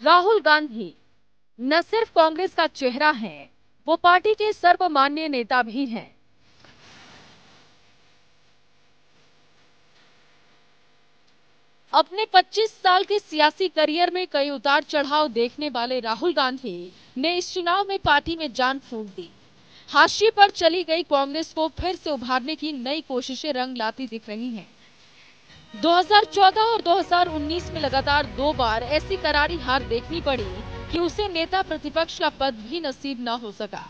राहुल गांधी न सिर्फ कांग्रेस का चेहरा है, वो पार्टी के सर्वमान्य नेता भी हैं। अपने 25 साल के सियासी करियर में कई उतार चढ़ाव देखने वाले राहुल गांधी ने इस चुनाव में पार्टी में जान फूंक दी। हाशिए पर चली गई कांग्रेस को फिर से उभारने की नई कोशिशें रंग लाती दिख रही हैं। 2014 और 2019 में लगातार 2 बार ऐसी करारी हार देखनी पड़ी कि उसे नेता प्रतिपक्ष का पद भी नसीब न हो सका।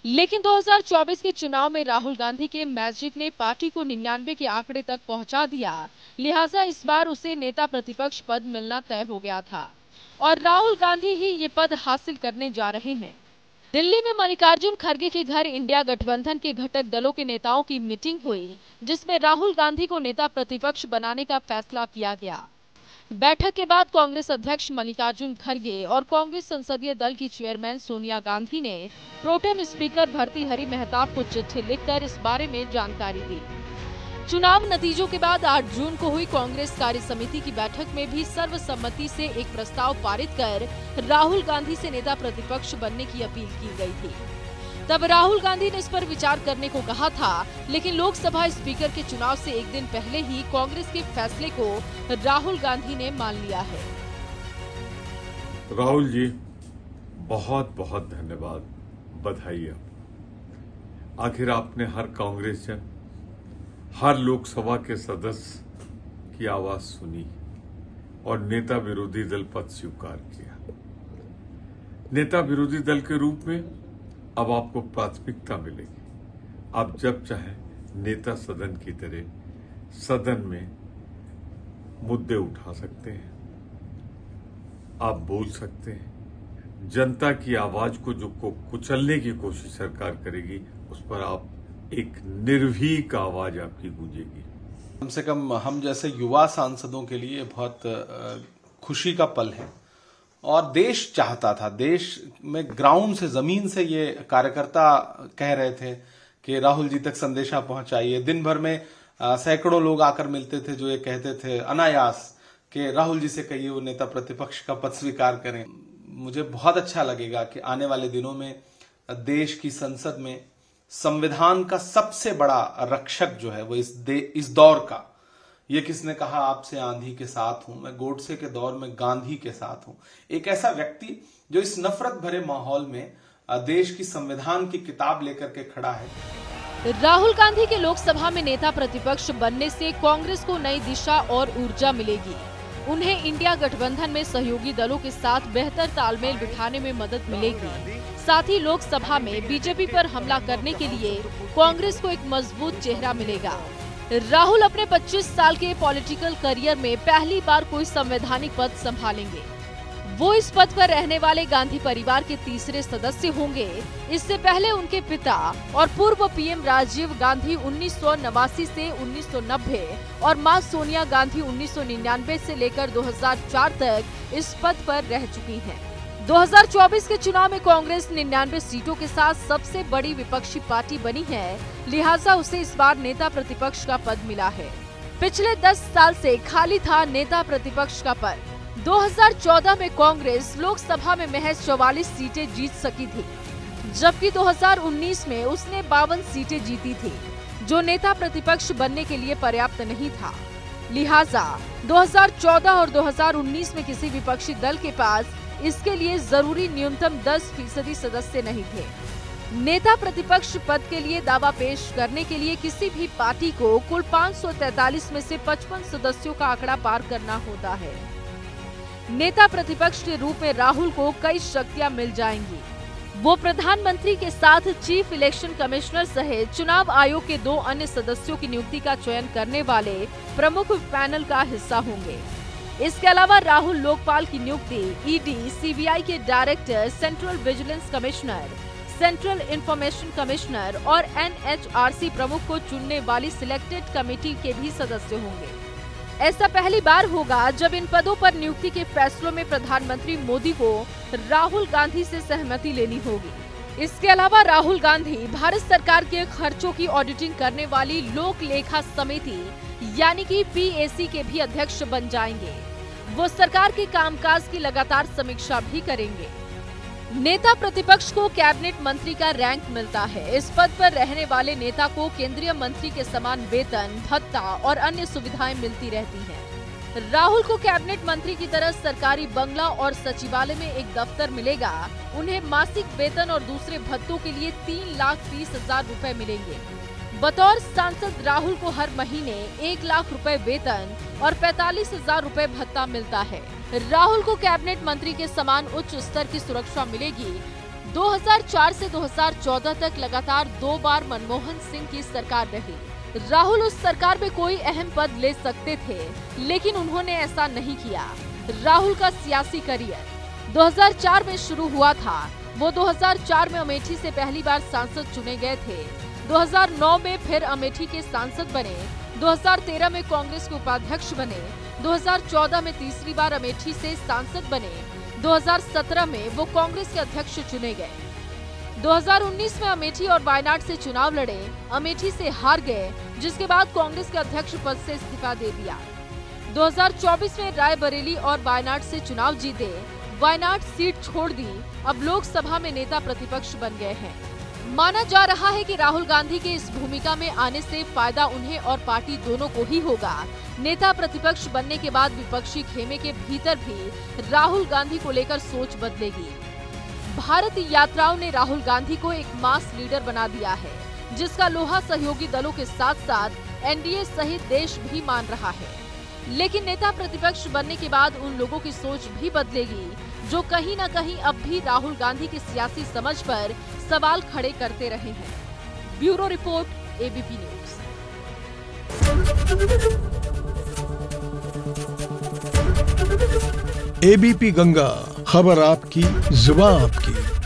लेकिन 2024 के चुनाव में राहुल गांधी के मैजिक ने पार्टी को 99 के आंकड़े तक पहुंचा दिया, लिहाजा इस बार उसे नेता प्रतिपक्ष पद मिलना तय हो गया था और राहुल गांधी ही ये पद हासिल करने जा रहे हैं। दिल्ली में मल्लिकार्जुन खड़गे के घर इंडिया गठबंधन के घटक दलों के नेताओं की मीटिंग हुई, जिसमें राहुल गांधी को नेता प्रतिपक्ष बनाने का फैसला किया गया। बैठक के बाद कांग्रेस अध्यक्ष मल्लिकार्जुन खड़गे और कांग्रेस संसदीय दल की चेयरमैन सोनिया गांधी ने प्रोटेम स्पीकर भर्तृहरि महताब को चिट्ठी लिखकर इस बारे में जानकारी दी। चुनाव नतीजों के बाद 8 जून को हुई कांग्रेस कार्य समिति की बैठक में भी सर्वसम्मति से एक प्रस्ताव पारित कर राहुल गांधी से नेता प्रतिपक्ष बनने की अपील की गई थी। तब राहुल गांधी ने इस पर विचार करने को कहा था, लेकिन लोकसभा स्पीकर के चुनाव से एक दिन पहले ही कांग्रेस के फैसले को राहुल गांधी ने मान लिया है। राहुल जी, बहुत बहुत धन्यवाद, बधाई। आखिर आपने हर कांग्रेस जन, हर लोकसभा के सदस्य की आवाज सुनी और नेता विरोधी दल पद स्वीकार किया। नेता विरोधी दल के रूप में अब आपको प्राथमिकता मिलेगी। आप जब चाहे नेता सदन की तरह सदन में मुद्दे उठा सकते हैं, आप बोल सकते हैं। जनता की आवाज को जो कुचलने की कोशिश सरकार करेगी, उस पर आप एक निर्भीक आवाज आपकी गूंजेगी। कम से कम हम जैसे युवा सांसदों के लिए बहुत खुशी का पल है और देश चाहता था, देश में ग्राउंड से, जमीन से ये कार्यकर्ता कह रहे थे कि राहुल जी तक संदेशा पहुंचाइए। दिन भर में सैकड़ों लोग आकर मिलते थे जो ये कहते थे अनायास कि राहुल जी से कहिए वो नेता प्रतिपक्ष का पद स्वीकार करें। मुझे बहुत अच्छा लगेगा कि आने वाले दिनों में देश की संसद में संविधान का सबसे बड़ा रक्षक जो है वो इस दौर का, ये किसने कहा आपसे आंधी के साथ हूं, मैं गोडसे के दौर में गांधी के साथ हूं। एक ऐसा व्यक्ति जो इस नफरत भरे माहौल में देश की संविधान की किताब लेकर के खड़ा है। राहुल गांधी के लोकसभा में नेता प्रतिपक्ष बनने से कांग्रेस को नई दिशा और ऊर्जा मिलेगी। उन्हें इंडिया गठबंधन में सहयोगी दलों के साथ बेहतर तालमेल बिठाने में मदद मिलेगी। साथ ही लोकसभा में बीजेपी पर हमला करने के लिए कांग्रेस को एक मजबूत चेहरा मिलेगा। राहुल अपने 25 साल के पॉलिटिकल करियर में पहली बार कोई संवैधानिक पद संभालेंगे। वो इस पद पर रहने वाले गांधी परिवार के तीसरे सदस्य होंगे। इससे पहले उनके पिता और पूर्व पीएम राजीव गांधी 1989 से 1990 और मां सोनिया गांधी 1999 से लेकर 2004 तक इस पद पर रह चुकी हैं। 2024 के चुनाव में कांग्रेस 99 सीटों के साथ सबसे बड़ी विपक्षी पार्टी बनी है, लिहाजा उसे इस बार नेता प्रतिपक्ष का पद मिला है। पिछले 10 साल से खाली था नेता प्रतिपक्ष का पद। 2014 में कांग्रेस लोकसभा में महज 44 सीटें जीत सकी थी, जबकि 2019 में उसने 52 सीटें जीती थी, जो नेता प्रतिपक्ष बनने के लिए पर्याप्त नहीं था। लिहाजा 2014 और 2019 में किसी विपक्षी दल के पास इसके लिए जरूरी न्यूनतम 10% सदस्य नहीं थे। नेता प्रतिपक्ष पद के लिए दावा पेश करने के लिए किसी भी पार्टी को कुल 543 में से 55 सदस्यों का आंकड़ा पार करना होता है। नेता प्रतिपक्ष के रूप में राहुल को कई शक्तियां मिल जाएंगी। वो प्रधानमंत्री के साथ चीफ इलेक्शन कमिश्नर सहित चुनाव आयोग के 2 अन्य सदस्यों की नियुक्ति का चयन करने वाले प्रमुख पैनल का हिस्सा होंगे। इसके अलावा राहुल लोकपाल की नियुक्ति ईडी, सीबीआई के director, central vigilance commissioner, central information commissioner और एनएचआरसी प्रमुख को चुनने वाली सिलेक्टेड कमेटी के भी सदस्य होंगे। ऐसा पहली बार होगा जब इन पदों पर नियुक्ति के फैसलों में प्रधानमंत्री मोदी को राहुल गांधी से सहमति लेनी होगी। इसके अलावा राहुल गांधी भारत सरकार के खर्चों की ऑडिटिंग करने वाली लोक लेखा समिति यानी कि पीएसी के भी अध्यक्ष बन जाएंगे। वो सरकार के कामकाज की लगातार समीक्षा भी करेंगे। नेता प्रतिपक्ष को कैबिनेट मंत्री का रैंक मिलता है। इस पद पर रहने वाले नेता को केंद्रीय मंत्री के समान वेतन, भत्ता और अन्य सुविधाएं मिलती रहती हैं। राहुल को कैबिनेट मंत्री की तरह सरकारी बंगला और सचिवालय में एक दफ्तर मिलेगा। उन्हें मासिक वेतन और दूसरे भत्तों के लिए 3,30,000 रुपए मिलेंगे। बतौर सांसद राहुल को हर महीने 1 लाख रुपए वेतन और 45,000 रुपए भत्ता मिलता है। राहुल को कैबिनेट मंत्री के समान उच्च स्तर की सुरक्षा मिलेगी। 2004 से 2014 तक लगातार 2 बार मनमोहन सिंह की सरकार रही। राहुल उस सरकार में कोई अहम पद ले सकते थे, लेकिन उन्होंने ऐसा नहीं किया। राहुल का सियासी करियर 2004 में शुरू हुआ था। वो 2004 में अमेठी से पहली बार सांसद चुने गए थे। 2009 में फिर अमेठी के सांसद बने। 2013 में कांग्रेस के उपाध्यक्ष बने। 2014 में तीसरी बार अमेठी से सांसद बने। 2017 में वो कांग्रेस के अध्यक्ष चुने गए। 2019 में अमेठी और वायनाड से चुनाव लड़े। अमेठी से हार गए, जिसके बाद कांग्रेस के अध्यक्ष पद से इस्तीफा दे दिया। 2024 में रायबरेली और वायनाड से चुनाव जीते। वायनाड सीट छोड़ दी। अब लोकसभा में नेता प्रतिपक्ष बन गए हैं। माना जा रहा है कि राहुल गांधी के इस भूमिका में आने से फायदा उन्हें और पार्टी दोनों को ही होगा। नेता प्रतिपक्ष बनने के बाद विपक्षी खेमे के भीतर भी राहुल गांधी को लेकर सोच बदलेगी। भारत यात्राओं ने राहुल गांधी को एक मास लीडर बना दिया है, जिसका लोहा सहयोगी दलों के साथ साथ एनडीए सहित देश भी मान रहा है। लेकिन नेता प्रतिपक्ष बनने के बाद उन लोगों की सोच भी बदलेगी, जो कहीं न कहीं अब भी राहुल गांधी की सियासी समझ पर सवाल खड़े करते रहे हैं। Bureau report, ABP news. ABP Ganga, खबर आपकी, जुबान आपकी।